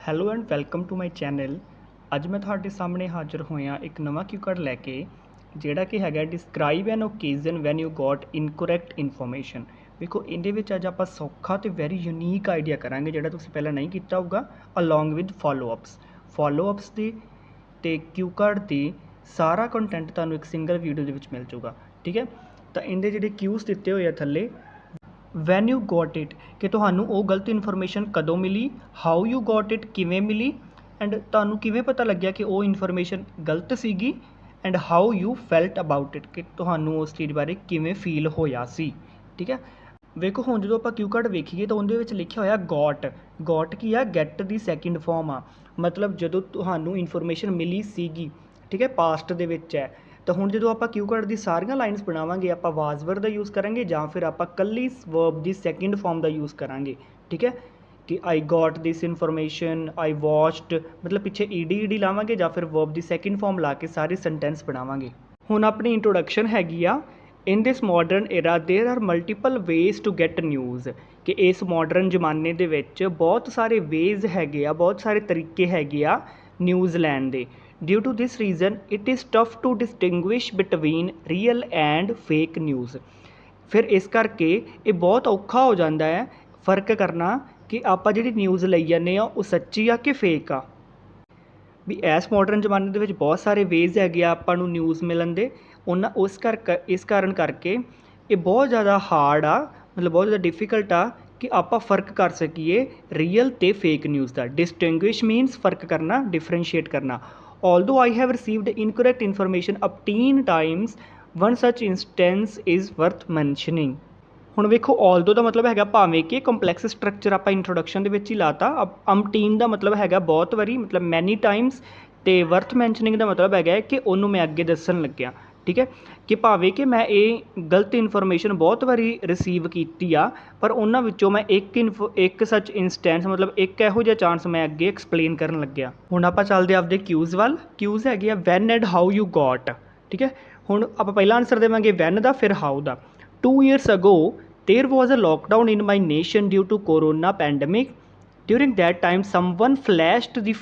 Hello and welcome to my channel. ਅੱਜ ਮੈਂ ਤੁਹਾਡੇ ਸਾਹਮਣੇ ਹਾਜ਼ਰ ਹੋਇਆ ਇੱਕ ਨਵਾਂ ਕਿਊ ਕਾਰਡ ਲੈ ਕੇ, ਜਿਹੜਾ ਕਿ ਹੈਗਾ describe an occasion when you got incorrect information. ਵੇਖੋ ਇਹਦੇ ਵਿੱਚ ਅੱਜ ਆਪਾਂ ਸੌਖਾ ਅਤੇ ਵੈਰੀ ਯੂਨੀਕ ਆਈਡੀਆ ਕਰਾਂਗੇ, ਜਿਹੜਾ ਤੁਸੀਂ ਪਹਿਲਾਂ ਨਹੀਂ ਕੀਤਾ ਹੋਊਗਾ, ਅਲੋਂਗ ਵਿਦ ਫੋਲੋਅਪਸ ਦੀ ਅਤੇ ਕਿਊ ਕਾਰਡ ਦੀ ਸਾਰਾ ਕੰਟੈਂਟ ਤੁਹਾਨੂੰ ਇੱਕ ਸਿੰਗਲ ਵੀਡੀਓ ਦੇ ਵਿੱਚ ਮਿਲ ਜਾਊਗਾ। ਠੀਕ ਹੈ, ਤਾਂ ਇਹਦੇ ਜਿਹੜੇ ਕਿਊਜ਼ ਦਿੱਤੇ ਹੋਏ ਆ ਥੱਲੇ, ਵੈਨ ਯੂ ਗੋਟ ਇਟ ਕਿ ਤੁਹਾਨੂੰ ਉਹ ਗਲਤ ਇਨਫੋਰਮੇਸ਼ਨ ਕਦੋਂ ਮਿਲੀ, ਹਾਊ ਯੂ ਗੋਟ ਇਟ ਕਿਵੇਂ ਮਿਲੀ, ਐਂਡ ਤੁਹਾਨੂੰ ਕਿਵੇਂ ਪਤਾ ਲੱਗਿਆ ਕਿ ਉਹ ਇਨਫੋਰਮੇਸ਼ਨ ਗਲਤ ਸੀਗੀ, and how you felt about it ਕਿ ਤੁਹਾਨੂੰ ਉਸ ਚੀਜ਼ ਬਾਰੇ ਕਿਵੇਂ ਫੀਲ ਹੋਇਆ ਸੀ। ਠੀਕ ਹੈ, ਵੇਖੋ ਹੁਣ ਜਦੋਂ ਆਪਾਂ ਕਿਊ ਕਾਰਡ ਵੇਖੀਏ ਤਾਂ ਉਹਦੇ ਵਿੱਚ ਲਿਖਿਆ ਹੋਇਆ ਗੋਟ ਕੀ ਆ, ਗੈਟ ਦੀ ਸੈਕਿੰਡ ਫਾਰਮ ਆ, ਮਤਲਬ ਜਦੋਂ ਤੁਹਾਨੂੰ ਇਨਫੋਰਮੇਸ਼ਨ ਮਿਲੀ ਸੀਗੀ। ਠੀਕ ਹੈ, ਪਾਸਟ ਦੇ ਵਿੱਚ ਹੈ। ਤਾਂ ਹੁਣ ਜਦੋਂ ਆਪਾਂ ਕਿਊ ਕਾਰਡ ਦੀ ਸਾਰੀਆਂ ਲਾਈਨਸ ਬਣਾਵਾਂਗੇ, ਆਪਾਂ ਵਾਜ਼ ਵਰਡ ਦਾ ਯੂਜ਼ ਕਰਾਂਗੇ ਜਾਂ ਫਿਰ ਆਪਾਂ ਕੱਲੀ ਵਰਬ ਦੀ ਸੈਕਿੰਡ ਫਾਰਮ ਦਾ ਯੂਜ਼ ਕਰਾਂਗੇ। ਠੀਕ ਹੈ, ਕਿ ਆਈ ਗੋਟ ਦਿਸ ਇਨਫੋਰਮੇਸ਼ਨ, ਆਈ ਵਾਚਡ, ਮਤਲਬ ਪਿੱਛੇ ਈਡੀ ਲਾਵਾਂਗੇ ਜਾਂ ਫਿਰ ਵਰਬ ਦੀ ਸੈਕਿੰਡ ਫਾਰਮ ਲਾ ਕੇ ਸਾਰੇ ਸੈਂਟੈਂਸ ਬਣਾਵਾਂਗੇ। ਹੁਣ ਆਪਣੀ ਇੰਟਰੋਡਕਸ਼ਨ ਹੈਗੀ ਆ, ਇਨ ਦਿਸ modern era there are multiple ways to get news, ਕਿ ਇਸ ਮਾਡਰਨ ਜ਼ਮਾਨੇ ਦੇ ਵਿੱਚ ਬਹੁਤ ਸਾਰੇ ਵੇਜ਼ ਹੈਗੇ ਆ, ਬਹੁਤ ਸਾਰੇ ਤਰੀਕੇ ਹੈਗੇ ਆ ਨਿਊਜ਼ ਲੈਣ ਦੇ। Due to this reason it is tough to distinguish between real and fake news. ਫਿਰ ਇਸ ਕਰਕੇ ਇਹ ਬਹੁਤ ਔਖਾ ਹੋ ਜਾਂਦਾ ਹੈ ਫ਼ਰਕ ਕਰਨਾ ਕਿ ਆਪਾਂ ਜਿਹੜੀ ਨਿਊਜ਼ ਲਈ ਜਾਂਦੇ ਆ ਉਹ ਸੱਚੀ ਆ ਕਿ ਫੇਕ ਆ। ਵੀ ਇਸ ਮਾਡਰਨ ਜ਼ਮਾਨੇ ਦੇ ਵਿੱਚ ਬਹੁਤ ਸਾਰੇ ਵੇਜ਼ ਹੈਗੇ ਆ ਆਪਾਂ ਨੂੰ ਨਿਊਜ਼ ਮਿਲਣ ਦੇ, ਇਸ ਕਾਰਨ ਕਰਕੇ ਇਹ ਬਹੁਤ ਜ਼ਿਆਦਾ ਹਾਰਡ ਆ, ਮਤਲਬ ਬਹੁਤ ਜ਼ਿਆਦਾ ਡਿਫੀਕਲਟ ਆ ਕਿ ਆਪਾਂ ਫ਼ਰਕ ਕਰ ਸਕੀਏ ਰੀਅਲ ਅਤੇ ਫੇਕ ਨਿਊਜ਼ ਦਾ। ਡਿਸਟਿੰਗੁਇਸ਼ ਮੀਨਸ ਫ਼ਰਕ ਕਰਨਾ, ਡਿਫਰੈਂਸ਼ੀਏਟ ਕਰਨਾ। Although I have received incorrect information obtained times, one such instance is worth mentioning। ਹੁਣ ਵੇਖੋ although ਦਾ ਮਤਲਬ ਹੈਗਾ ਭਾਵੇਂ ਕਿ ਕੰਪਲੈਕਸ ਸਟਰਕਚਰ ਆਪਾਂ ਇੰਟਰੋਡਕਸ਼ਨ ਦੇ ਵਿੱਚ ਹੀ ਲਾਤਾ। ਅਮਟੀਨ ਦਾ ਮਤਲਬ ਹੈਗਾ ਬਹੁਤ ਵਾਰੀ, ਮਤਲਬ ਮੈਨੀ ਟਾਈਮਸ, ਅਤੇ ਵਰਥ ਮੈਂਸ਼ਨਿੰਗ ਦਾ ਮਤਲਬ ਹੈਗਾ ਕਿ ਉਹਨੂੰ ਮੈਂ ਅੱਗੇ ਦੱਸਣ ਲੱਗਿਆ। ਠੀਕ ਹੈ, ਕਿ ਭਾਵੇਂ ਕਿ ਮੈਂ ਇਹ ਗਲਤ ਇਨਫੋਰਮੇਸ਼ਨ ਬਹੁਤ ਵਾਰੀ ਰਿਸੀਵ ਕੀਤੀ ਆ, ਪਰ ਉਹਨਾਂ ਵਿੱਚੋਂ ਮੈਂ ਇੱਕ ਸੱਚ ਇੰਸਟੈਂਸ, ਮਤਲਬ ਇੱਕ ਇਹੋ ਜਿਹਾ ਚਾਂਸ ਮੈਂ ਅੱਗੇ ਐਕਸਪਲੇਨ ਕਰਨ ਲੱਗਿਆ। ਹੁਣ ਆਪਾਂ ਚੱਲਦੇ ਆਪਦੇ ਕਿਊਜ਼ ਵੱਲ। ਕਿਊਜ਼ ਹੈਗੇ ਆ when and how you got. ਠੀਕ ਹੈ, ਹੁਣ ਆਪਾਂ ਪਹਿਲਾਂ ਆਨਸਰ ਦੇਵਾਂਗੇ ਵੈਨ ਦਾ, ਫਿਰ how the. 2 years ago there was a lockdown in my nation due to corona pandemic. During that time someone flashed the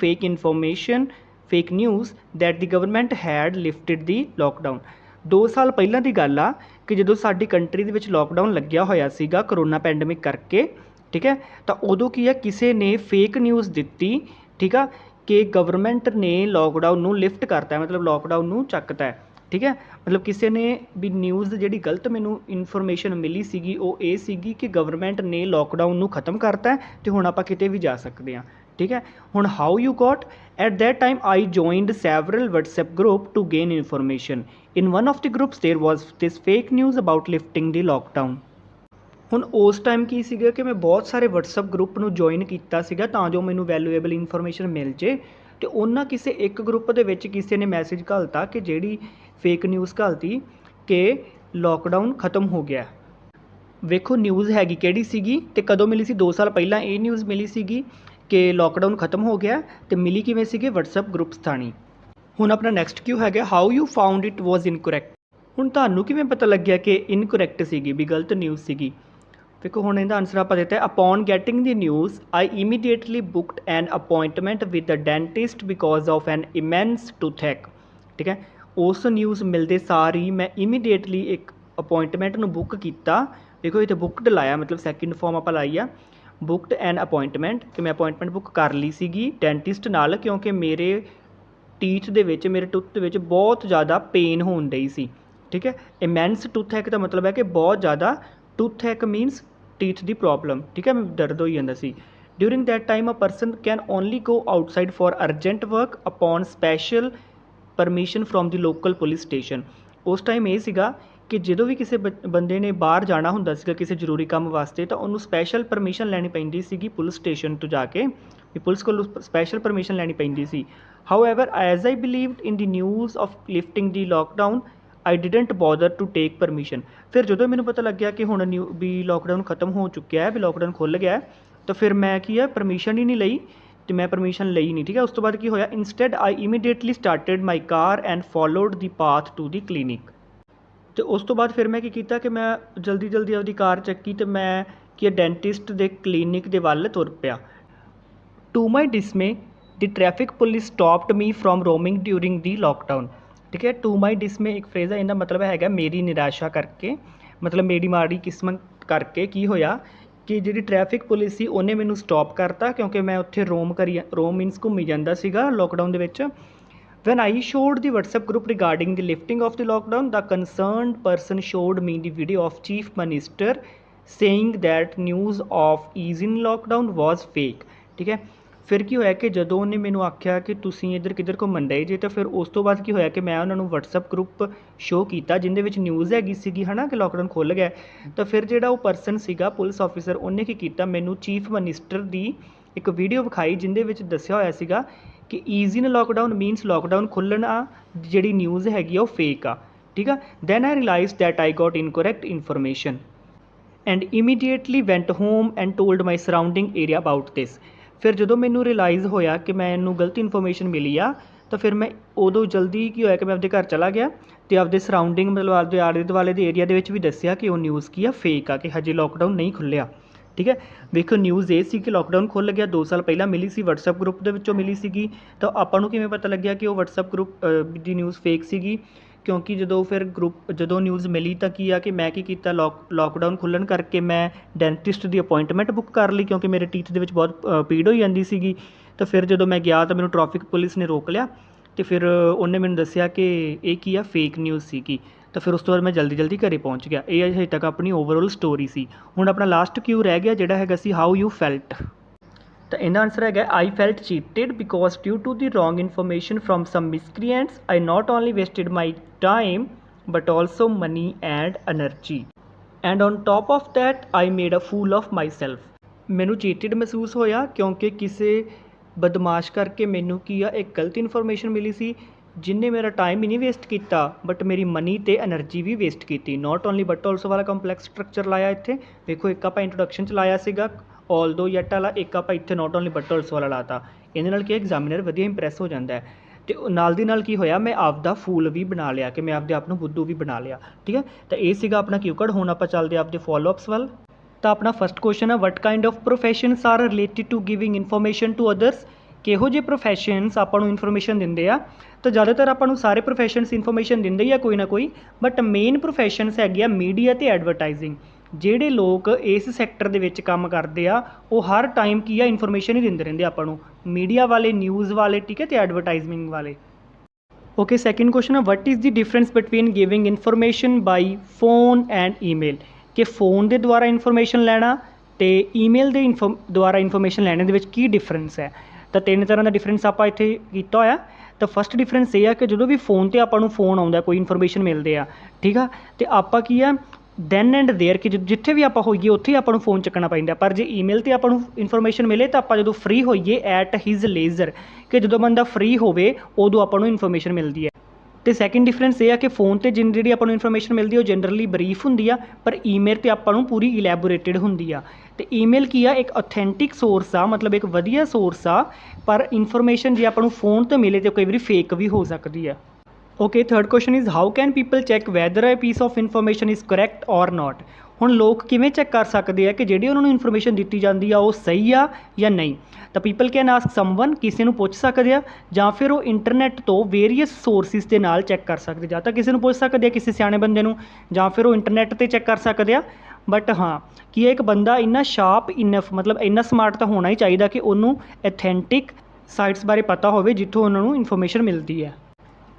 fake news that the government had lifted the lockdown। 2 ਸਾਲ ਪਹਿਲਾਂ ਦੀ ਗੱਲ ਆ ਕਿ ਜਦੋਂ ਸਾਡੀ country ਦੇ ਵਿੱਚ lockdown ਲੱਗਿਆ ਹੋਇਆ ਸੀਗਾ ਕਰੋਨਾ ਪੈਂਡੇਮਿਕ ਕਰਕੇ। ਠੀਕ ਹੈ, ਤਾਂ ਉਦੋਂ ਕੀ ਆ, ਕਿਸੇ ਨੇ ਫੇਕ ਨਿਊਜ਼ ਦਿੱਤੀ। ਠੀਕ ਆ, ਕਿ ਗਵਰਨਮੈਂਟ ਨੇ ਲੋਕਡਾਊਨ ਨੂੰ ਲਿਫਟ ਕਰਤਾ, ਮਤਲਬ ਲੋਕਡਾਊਨ ਨੂੰ ਚੱਕਤਾ ਹੈ। ਠੀਕ ਹੈ, ਮਤਲਬ ਕਿਸੇ ਨੇ ਵੀ ਨਿਊਜ਼ ਜਿਹੜੀ ਗਲਤ ਮੈਨੂੰ ਇਨਫੋਰਮੇਸ਼ਨ ਮਿਲੀ ਸੀਗੀ ਉਹ ਇਹ ਸੀਗੀ ਕਿ ਗਵਰਨਮੈਂਟ ਨੇ ਲੋਕਡਾਊਨ ਨੂੰ ਖਤਮ ਕਰਤਾ ਅਤੇ ਹੁਣ ਆਪਾਂ ਕਿਤੇ ਵੀ ਜਾ ਸਕਦੇ ਹਾਂ। ਠੀਕ ਹੈ, ਹੁਣ how you got, at that time I joined several WhatsApp group to gain information. In one of the groups there was this fake news about lifting the lockdown. ਹੁਣ ਉਸ ਟਾਈਮ ਕੀ ਸੀਗਾ ਕਿ ਮੈਂ ਬਹੁਤ ਸਾਰੇ ਵਟਸਐਪ ਗਰੁੱਪ ਨੂੰ join ਕੀਤਾ ਸੀਗਾ ਤਾਂ ਜੋ ਮੈਨੂੰ ਵੈਲੂਏਬਲ ਇਨਫੋਰਮੇਸ਼ਨ ਮਿਲ ਜੇ। ਅਤੇ ਉਹਨਾਂ ਕਿਸੇ ਇੱਕ ਗਰੁੱਪ ਦੇ ਵਿੱਚ ਕਿਸੇ ਨੇ ਮੈਸੇਜ ਘੱਲਤਾ ਕਿ ਜਿਹੜੀ ਫੇਕ ਨਿਊਜ਼ ਘੱਲਤੀ ਕਿ ਲੋਕਡਾਊਨ ਖਤਮ ਹੋ ਗਿਆ। ਵੇਖੋ ਨਿਊਜ਼ ਹੈਗੀ ਕਿਹੜੀ ਸੀਗੀ ਅਤੇ ਕਦੋਂ ਮਿਲੀ ਸੀ। 2 ਸਾਲ ਪਹਿਲਾਂ ਇਹ ਨਿਊਜ਼ ਮਿਲੀ ਸੀਗੀ ਕਿ ਲੋਕਡਾਊਨ ਖਤਮ ਹੋ ਗਿਆ, ਅਤੇ ਮਿਲੀ ਕਿਵੇਂ ਸੀਗੇ, ਵਟਸਐਪ ਗਰੁੱਪਸ ਥਾਣੀ। ਹੁਣ ਆਪਣਾ ਨੈਕਸਟ ਕਿਊ ਹੈਗਾ ਹਾਊ ਯੂ ਫਾਊਂਡ ਇਟ ਵਾਜ਼ ਇਨਕੋਰੈਕਟ। ਹੁਣ ਤੁਹਾਨੂੰ ਕਿਵੇਂ ਪਤਾ ਲੱਗਿਆ ਕਿ ਇਨਕੋਰੈਕਟ ਸੀਗੀ, ਵੀ ਗਲਤ ਨਿਊਜ਼ ਸੀਗੀ। ਵੇਖੋ ਹੁਣ ਇਹਦਾ ਆਨਸਰ ਆਪਾਂ ਦਿੱਤਾ ਹੈ, upon getting the news I immediately booked an appointment with the dentist because of an immense toothache. ਠੀਕ ਹੈ, ਉਸ ਨਿਊਜ਼ ਮਿਲਦੇ ਸਾਰ ਹੀ ਮੈਂ ਇਮੀਡੀਏਟਲੀ ਇੱਕ ਅਪੋਇੰਟਮੈਂਟ ਨੂੰ ਬੁੱਕ ਕੀਤਾ। ਦੇਖੋ ਇੱਥੇ ਬੁੱਕਡ ਲਾਇਆ, ਮਤਲਬ ਸੈਕਿੰਡ ਫਾਰਮ ਆਪਾਂ ਲਾਈ ਆ, ਬੁੱਕਡ ਐਨ ਅਪੋਇੰਟਮੈਂਟ, ਕਿ ਮੈਂ ਅਪੋਇੰਟਮੈਂਟ ਬੁੱਕ ਕਰ ਲਈ ਸੀਗੀ ਡੈਂਟਿਸਟ ਨਾਲ, ਕਿਉਂਕਿ ਮੇਰੇ ਟੀਥ ਦੇ ਵਿੱਚ, ਮੇਰੇ ਟੁੱਥ ਦੇ ਵਿੱਚ ਬਹੁਤ ਜ਼ਿਆਦਾ ਪੇਨ ਹੋਣ ਡਈ ਸੀ। ਠੀਕ ਹੈ, ਇਮੈਂਸ ਟੂਥੈਕ ਦਾ ਮਤਲਬ ਹੈ ਕਿ ਬਹੁਤ ਜ਼ਿਆਦਾ, ਟੂਥੈਕ ਮੀਨਸ ਟੀਥ ਦੀ ਪ੍ਰੋਬਲਮ। ਠੀਕ ਹੈ, ਦਰਦ ਹੋਈ ਜਾਂਦਾ ਸੀ। During that time a person can only go outside for urgent work upon special permission from the local police station. ਉਸ ਟਾਈਮ ਇਹ ਸੀਗਾ ਕਿ ਜਦੋਂ ਵੀ ਕਿਸੇ ਬੰਦੇ ਨੇ ਬਾਹਰ ਜਾਣਾ ਹੁੰਦਾ ਸੀਗਾ ਕਿਸੇ ਜ਼ਰੂਰੀ ਕੰਮ ਵਾਸਤੇ, ਤਾਂ ਉਹਨੂੰ ਸਪੈਸ਼ਲ ਪਰਮਿਸ਼ਨ ਲੈਣੀ ਪੈਂਦੀ ਸੀਗੀ ਪੁਲਿਸ ਸਟੇਸ਼ਨ ਤੋਂ ਜਾ ਕੇ, ਵੀ ਪੁਲਿਸ ਕੋਲੋਂ ਸਪੈਸ਼ਲ ਪਰਮਿਸ਼ਨ ਲੈਣੀ ਪੈਂਦੀ ਸੀ। However as I believed in the news of lifting the lockdown I didn't bother to take permission. ਫਿਰ ਜਦੋਂ ਮੈਨੂੰ ਪਤਾ ਲੱਗਿਆ ਕਿ ਹੁਣ ਵੀ ਲੋਕਡਾਊਨ ਖਤਮ ਹੋ ਚੁੱਕਿਆ ਹੈ, ਵੀ ਲੋਕਡਾਊਨ ਖੁੱਲ੍ਹ ਗਿਆ, ਤਾਂ ਫਿਰ ਮੈਂ ਕੀ ਹੈ ਪਰਮਿਸ਼ਨ ਹੀ ਨਹੀਂ ਲਈ, ਅਤੇ ਮੈਂ ਪਰਮਿਸ਼ਨ ਲਈ ਨਹੀਂ। ਠੀਕ ਹੈ, ਉਸ ਤੋਂ ਬਾਅਦ ਕੀ ਹੋਇਆ, instead I immediately ਸਟਾਰਟਿਡ my car and followed the path to the clinic. ਅਤੇ ਉਸ ਤੋਂ ਬਾਅਦ ਫਿਰ ਮੈਂ ਕੀ ਕੀਤਾ ਕਿ ਮੈਂ ਜਲਦੀ ਆਪਦੀ ਕਾਰ ਚੱਕੀ ਅਤੇ ਮੈਂ ਕੀ ਡੈਂਟਿਸਟ ਦੇ ਕਲੀਨਿਕ ਦੇ ਵੱਲ ਤੁਰ ਪਿਆ। To my dismay the traffic police stopped me from roaming during the lockdown. ठीक है, टू माई डिसमे एक फ्रेज़ है, इहदा मतलब हैगा मेरी निराशा करके, मतलब मेरी माड़ी किस्मत करके की होया कि जिहड़ी ट्रैफिक पुलिस सी उहने मैनू स्टॉप करता क्योंकि मैं उत्थे रोम मीनस घूमी जांदा सीगा lockdown they which. When I showed the WhatsApp group regarding the lifting of the lockdown, the concerned person showed me the video of Chief Minister saying that news of easing lockdown was fake। ठीक है, ਫਿਰ ਕੀ ਹੋਇਆ ਕਿ ਜਦੋਂ ਉਹਨੇ ਮੈਨੂੰ ਆਖਿਆ ਕਿ ਤੁਸੀਂ ਇੱਧਰ ਕਿੱਧਰ ਘੁੰਮਣ ਡਏ ਜੇ, ਤਾਂ ਫਿਰ ਉਸ ਤੋਂ ਬਾਅਦ ਕੀ ਹੋਇਆ ਕਿ ਮੈਂ ਉਹਨਾਂ ਨੂੰ WhatsApp ਗਰੁੱਪ ਸ਼ੋਅ ਕੀਤਾ ਜਿਹਦੇ ਵਿੱਚ ਨਿਊਜ਼ ਹੈਗੀ ਸੀਗੀ ਹੈ ਨਾ ਕਿ ਲੋਕਡਾਊਨ ਖੁੱਲ੍ਹ ਗਿਆ। ਤਾਂ ਫਿਰ ਜਿਹੜਾ ਉਹ ਪਰਸਨ ਸੀਗਾ ਪੁਲਿਸ ਆਫਿਸਰ, ਉਹਨੇ ਕੀ ਕੀਤਾ, ਮੈਨੂੰ ਚੀਫ ਮਨਿਸਟਰ ਦੀ ਇੱਕ ਵੀਡੀਓ ਵਿਖਾਈ ਜਿਹਦੇ ਵਿੱਚ ਦੱਸਿਆ ਹੋਇਆ ਸੀਗਾ ਕਿ ease in lockdown means lockdown ਖੁੱਲ੍ਹਣਾ ਜਿਹੜੀ ਨਿਊਜ਼ ਹੈਗੀ ਆ ਉਹ ਫੇਕ ਆ। ਠੀਕ ਆ, then I realize that I got incorrect information and immediately went home and told my surrounding area about this. ਫਿਰ ਜਦੋਂ ਮੈਨੂੰ ਰਿਅਲਾਈਜ਼ ਹੋਇਆ ਕਿ ਮੈਨੂੰ ਗਲਤ ਇਨਫੋਰਮੇਸ਼ਨ ਮਿਲੀ ਆ, ਤਾਂ ਫਿਰ ਮੈਂ ਉਦੋਂ ਜਲਦੀ ਕੀ ਹੋਇਆ ਕਿ ਮੈਂ ਆਪਦੇ ਘਰ ਚਲਾ ਗਿਆ ਅਤੇ ਆਪਦੇ ਸਰਾਊਂਡਿੰਗ ਮਤਲਬ ਆਪਦੇ ਆਲੇ ਦੁਆਲੇ ਦੇ ਏਰੀਆ ਦੇ ਵਿੱਚ ਵੀ ਦੱਸਿਆ ਕਿ ਉਹ ਨਿਊਜ਼ ਕੀ ਆ, ਫੇਕ ਆ, ਕਿ ਹਜੇ ਲੋਕਡਾਊਨ ਨਹੀਂ ਖੁੱਲ੍ਹਿਆ। ਠੀਕ ਹੈ, ਵੇਖੋ ਨਿਊਜ਼ ਇਹ ਸੀ ਕਿ ਲੋਕਡਾਊਨ ਖੁੱਲ੍ਹ ਗਿਆ, 2 ਸਾਲ ਪਹਿਲਾਂ ਮਿਲੀ ਸੀ, WhatsApp ਗਰੁੱਪ ਦੇ ਵਿੱਚੋਂ ਮਿਲੀ ਸੀਗੀ। ਤਾਂ ਆਪਾਂ ਨੂੰ ਕਿਵੇਂ ਪਤਾ ਲੱਗਿਆ ਕਿ ਉਹ WhatsApp ਗਰੁੱਪ ਦੀ ਨਿਊਜ਼ ਫੇਕ ਸੀਗੀ? ਕਿਉਂਕਿ ਜਦੋਂ ਨਿਊਜ਼ ਮਿਲੀ ਤਾਂ ਕੀ ਆ ਕਿ ਮੈਂ ਕੀ ਕੀਤਾ, ਲੋਕਡਾਊਨ ਖੁੱਲ੍ਹਣ ਕਰਕੇ ਮੈਂ ਡੈਂਟਿਸਟ ਦੀ ਅਪੋਇੰਟਮੈਂਟ ਬੁੱਕ ਕਰ ਲਈ ਕਿਉਂਕਿ ਮੇਰੇ ਟੀਥ ਦੇ ਵਿੱਚ ਬਹੁਤ ਪੀੜ ਹੋਈ ਜਾਂਦੀ ਸੀਗੀ। ਤਾਂ ਫਿਰ ਜਦੋਂ ਮੈਂ ਗਿਆ ਤਾਂ ਮੈਨੂੰ ਟ੍ਰੈਫਿਕ ਪੁਲਿਸ ਨੇ ਰੋਕ ਲਿਆ ਅਤੇ ਫਿਰ ਉਹਨੇ ਮੈਨੂੰ ਦੱਸਿਆ ਕਿ ਇਹ ਕੀ ਆ, ਫੇਕ ਨਿਊਜ਼ ਸੀਗੀ। ਤਾਂ ਫਿਰ ਉਸ ਤੋਂ ਬਾਅਦ ਮੈਂ ਜਲਦੀ ਘਰੇ ਪਹੁੰਚ ਗਿਆ। ਇਹ ਹਜੇ ਤੱਕ ਆਪਣੀ ਓਵਰਆਲ ਸਟੋਰੀ ਸੀ। ਹੁਣ ਆਪਣਾ ਲਾਸਟ ਕਿਊ ਰਹਿ ਗਿਆ ਜਿਹੜਾ ਹੈਗਾ ਸੀ ਹਾਊ ਯੂ ਫੈਲਟ। ਤਾਂ ਇਹਦਾ ਆਨਸਰ ਹੈਗਾ I felt cheated because due to the wrong information from some miscreants I not only wasted my time but also money and energy and on top of that I made a fool of myself। ਮੈਨੂੰ ਚੀਟਡ ਮਹਿਸੂਸ ਹੋਇਆ ਕਿਉਂਕਿ ਕਿਸੇ ਬਦਮਾਸ਼ ਕਰਕੇ ਮੈਨੂੰ ਕੀ ਆ ਇੱਕ ਗਲਤ ਇਨਫੋਰਮੇਸ਼ਨ ਮਿਲੀ ਸੀ ਜਿਹਨੇ ਮੇਰਾ ਟਾਈਮ ਹੀ ਨਹੀਂ ਵੇਸਟ ਕੀਤਾ ਬਟ ਮੇਰੀ ਮਨੀ ਅਤੇ ਐਨਰਜੀ ਵੀ ਵੇਸਟ ਕੀਤੀ। ਨਾਟ ਓਨਲੀ ਬਟ ਆਲਸੋ ਵਾਲਾ ਕੰਪਲੈਕਸ ਸਟਰਕਚਰ ਲਾਇਆ ਇੱਥੇ। ਵੇਖੋ ਇੱਕ ਆਪਾਂ ਇੰਟਰੋਡਕਸ਼ਨ 'ਚ ਲਾਇਆ ਸੀਗਾ ਆਲਦੋ ਯੈਟ ਵਾਲਾ, ਇੱਕ ਆਪਾਂ ਇੱਥੇ ਨਾਟ ਓਨਲੀ ਬਟ ਆਲਸੋ ਵਾਲਾ ਲਾਤਾ। ਇਹਦੇ ਨਾਲ ਕੀ ਐਗਜ਼ਾਮੀਨਰ ਵਧੀਆ ਇੰਪ੍ਰੈਸ ਹੋ ਜਾਂਦਾ ਹੈ। ਅਤੇ ਨਾਲ ਦੀ ਨਾਲ ਕੀ ਹੋਇਆ, ਮੈਂ ਆਪਦਾ ਫੂਲ ਵੀ ਬਣਾ ਲਿਆ ਕਿ ਮੈਂ ਆਪਦੇ ਆਪ ਨੂੰ ਬੁੱਧੂ ਵੀ ਬਣਾ ਲਿਆ। ਠੀਕ ਹੈ, ਤਾਂ ਇਹ ਸੀਗਾ ਆਪਣਾ ਕਿਊ ਕਾਰਡ। ਹੁਣ ਆਪਾਂ ਚੱਲਦੇ ਆਪਦੇ ਫੋਲੋਅਪਸ ਵੱਲ। ਤਾਂ ਆਪਣਾ ਫਸਟ ਕੁਐਸਚਨ ਹੈ what kind of professions are related to giving information to others. ਕਿਹੋ ਜਿਹੇ ਪ੍ਰੋਫੈਸ਼ਨਸ ਆਪਾਂ ਨੂੰ ਇਨਫੋਰਮੇਸ਼ਨ ਦਿੰਦੇ ਆ? ਤਾਂ ਜ਼ਿਆਦਾਤਰ ਆਪਾਂ ਨੂੰ ਸਾਰੇ ਪ੍ਰੋਫੈਸ਼ਨਸ ਇਨਫੋਰਮੇਸ਼ਨ ਦਿੰਦੇ ਹੀ ਆ ਕੋਈ ਨਾ ਕੋਈ, ਬਟ ਮੇਨ ਪ੍ਰੋਫੈਸ਼ਨਸ ਹੈਗੇ ਆ ਮੀਡੀਆ ਅਤੇ ਐਡਵਰਟਾਈਜ਼ਿੰਗ। ਜਿਹੜੇ ਲੋਕ ਇਸ ਸੈਕਟਰ ਦੇ ਵਿੱਚ ਕੰਮ ਕਰਦੇ ਆ ਉਹ ਹਰ ਟਾਈਮ ਕੀ ਆ ਇਨਫੋਰਮੇਸ਼ਨ ਹੀ ਦਿੰਦੇ ਰਹਿੰਦੇ ਆਪਾਂ ਨੂੰ, ਮੀਡੀਆ ਵਾਲੇ, ਨਿਊਜ਼ ਵਾਲੇ, ਠੀਕ ਹੈ, ਅਤੇ ਐਡਵਰਟਾਈਜ਼ਿੰਗ ਵਾਲੇ। ਓਕੇ, ਸੈਕਿੰਡ ਕੁਐਸਚਨ ਹੈ what is the difference between giving information by phone and email. ਕਿ ਫ਼ੋਨ ਦੇ ਦੁਆਰਾ ਇਨਫੋਰਮੇਸ਼ਨ ਲੈਣਾ ਅਤੇ ਈਮੇਲ ਦੇ ਦੁਆਰਾ ਇਨਫੋਰਮੇਸ਼ਨ ਲੈਣ ਦੇ ਵਿੱਚ ਕੀ ਡਿਫਰੈਂਸ ਹੈ? ਤਾਂ 3 ਤਰ੍ਹਾਂ ਦਾ ਡਿਫਰੈਂਸ ਆਪਾਂ ਇੱਥੇ ਕੀਤਾ ਹੋਇਆ। ਤਾਂ ਫਸਟ ਡਿਫਰੈਂਸ ਇਹ ਆ ਕਿ ਜਦੋਂ ਵੀ ਫੋਨ 'ਤੇ ਆਪਾਂ ਨੂੰ ਫੋਨ ਆਉਂਦਾ, ਕੋਈ ਇਨਫੋਰਮੇਸ਼ਨ ਮਿਲਦੇ ਆ, ਠੀਕ ਆ, ਅਤੇ ਆਪਾਂ ਕੀ ਆ ਦੈਨ ਐਂਡ ਦੇਅਰ ਕਿ ਜਿੱਥੇ ਵੀ ਆਪਾਂ ਹੋਈਏ ਉੱਥੇ ਹੀ ਆਪਾਂ ਨੂੰ ਫੋਨ ਚੱਕਣਾ ਪੈਂਦਾ। ਪਰ ਜੇ ਈਮੇਲ 'ਤੇ ਆਪਾਂ ਨੂੰ ਇਨਫੋਰਮੇਸ਼ਨ ਮਿਲੇ ਤਾਂ ਆਪਾਂ ਜਦੋਂ ਫਰੀ ਹੋਈਏ ਐਟ ਹਿਜ਼ ਲੇਜ਼ਰ, ਕਿ ਜਦੋਂ ਬੰਦਾ ਫਰੀ ਹੋਵੇ ਉਦੋਂ ਆਪਾਂ ਨੂੰ ਇਨਫੋਰਮੇਸ਼ਨ ਮਿਲਦੀ ਹੈ। ਅਤੇ ਸੈਕਿੰਡ ਡਿਫਰੈਂਸ ਇਹ ਆ ਕਿ ਫੋਨ 'ਤੇ ਜਿਹੜੀ ਆਪਾਂ ਨੂੰ ਇਨਫੋਰਮੇਸ਼ਨ ਮਿਲਦੀ ਉਹ ਜਨਰਲੀ ਬਰੀਫ ਹੁੰਦੀ ਆ, ਪਰ ਈਮੇਲ 'ਤੇ ਆਪਾਂ ਨੂੰ ਪੂਰੀ ਇਲੈਬੋਰੇਟਿਡ ਹੁੰਦੀ ਆ। ਅਤੇ ਈਮੇਲ ਕੀ ਆ, ਇੱਕ ਅਥੈਂਟਿਕ ਸੋਰਸ ਆ, ਮਤਲਬ ਇੱਕ ਵਧੀਆ ਸੋਰਸ ਆ, ਪਰ ਇਨਫੋਰਮੇਸ਼ਨ ਜੇ ਆਪਾਂ ਨੂੰ ਫੋਨ 'ਤੇ ਮਿਲੇ ਤਾਂ ਕਈ ਵਾਰੀ ਫੇਕ ਵੀ ਹੋ ਸਕਦੀ ਆ। Okay, third question is how can people check whether a piece of information is correct or not. ਹੁਣ ਲੋਕ ਕਿਵੇਂ ਚੈੱਕ ਕਰ ਸਕਦੇ ਆ ਕਿ ਜਿਹੜੀ ਉਹਨਾਂ ਨੂੰ ਇਨਫੋਰਮੇਸ਼ਨ ਦਿੱਤੀ ਜਾਂਦੀ ਆ ਉਹ ਸਹੀ ਆ ਜਾਂ ਨਹੀਂ? ਤਾਂ ਪੀਪਲ ਕੈਨ ਆਸਕ ਸਮਵਨ, ਕਿਸੇ ਨੂੰ ਪੁੱਛ ਸਕਦੇ ਆ, ਜਾਂ ਫਿਰ ਉਹ ਇੰਟਰਨੈਟ ਤੋਂ ਵੇਰੀਅਸ ਸੋਰਸਿਸ ਦੇ ਨਾਲ ਚੈੱਕ ਕਰ ਸਕਦੇ। ਜਾਂ ਤਾਂ ਕਿਸੇ ਨੂੰ ਪੁੱਛ ਸਕਦੇ ਆ, ਕਿਸੇ ਸਿਆਣੇ ਬੰਦੇ ਨੂੰ, ਜਾਂ ਫਿਰ ਉਹ ਇੰਟਰਨੈਟ 'ਤੇ ਚੈੱਕ ਕਰ ਸਕਦੇ ਆ। ਬਟ ਹਾਂ, ਕੀ ਇੱਕ ਬੰਦਾ ਇੰਨਾ ਸ਼ਾਰਪ ਇਨਫ, ਮਤਲਬ ਇੰਨਾ ਸਮਾਰਟ ਤਾਂ ਹੋਣਾ ਹੀ ਚਾਹੀਦਾ ਕਿ ਉਹਨੂੰ ਐਥੈਂਟਿਕ ਸਾਈਟਸ ਬਾਰੇ ਪਤਾ ਹੋਵੇ ਜਿੱਥੋਂ ਉਹਨਾਂ ਨੂੰ ਇਨਫੋਰਮੇਸ਼ਨ ਮਿਲਦੀ ਹੈ।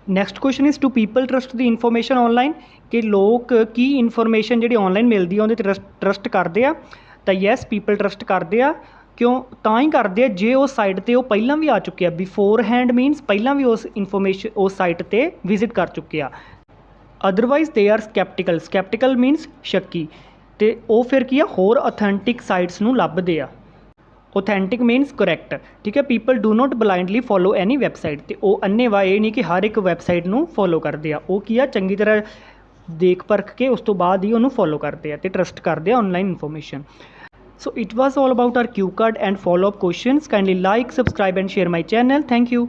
Next question is to people trust the information online. ਕਿ ਲੋਕ ਕੀ ਇਨਫੋਰਮੇਸ਼ਨ ਜਿਹੜੀ ਔਨਲਾਈਨ ਮਿਲਦੀ ਆ ਉਹਦੇ 'ਤੇ ਟਰਸਟ ਕਰਦੇ ਆ? ਤਾਂ ਯੈਸ, ਪੀਪਲ ਟਰਸਟ ਕਰਦੇ ਆ। ਕਿਉਂ? ਤਾਂ ਹੀ ਕਰਦੇ ਆ ਜੇ ਉਸ ਸਾਈਟ 'ਤੇ ਉਹ ਪਹਿਲਾਂ ਵੀ ਆ ਚੁੱਕੇ ਆ। ਬਿਫੋਰ ਹੈਂਡ ਮੀਨਸ ਪਹਿਲਾਂ ਵੀ ਉਸ ਇਨਫੋਰਮੇਸ਼ਨ ਉਸ ਸਾਈਟ 'ਤੇ ਵਿਜ਼ਿਟ ਕਰ ਚੁੱਕੇ ਆ। Otherwise they are sceptical. Sceptical means ਸ਼ੱਕੀ, ਅਤੇ ਉਹ ਫਿਰ ਕੀ ਆ, ਹੋਰ ਅਥੈਂਟਿਕ ਸਾਈਟਸ ਨੂੰ ਲੱਭਦੇ ਆ। ਓਥੈਂਟਿਕ ਮੀਨਸ ਕਰੈਕਟ, ਠੀਕ ਹੈ। People do not blindly follow any website. ਅਤੇ ਉਹ ਅੰਨ੍ਹੇਵਾਹ ਇਹ ਨਹੀਂ ਕਿ ਹਰ ਇੱਕ ਵੈਬਸਾਈਟ ਨੂੰ ਫੋਲੋ ਕਰਦੇ ਆ। ਉਹ ਕੀ ਆ, ਚੰਗੀ ਤਰ੍ਹਾਂ ਦੇਖ ਪਰਖ ਕੇ ਉਸ ਤੋਂ ਬਾਅਦ ਹੀ ਉਹਨੂੰ ਫੋਲੋ ਕਰਦੇ ਆ ਅਤੇ ਟਰਸਟ ਕਰਦੇ ਆ online information. So it was all about our cue card and follow-up questions. Kindly like, subscribe and share my channel. Thank you.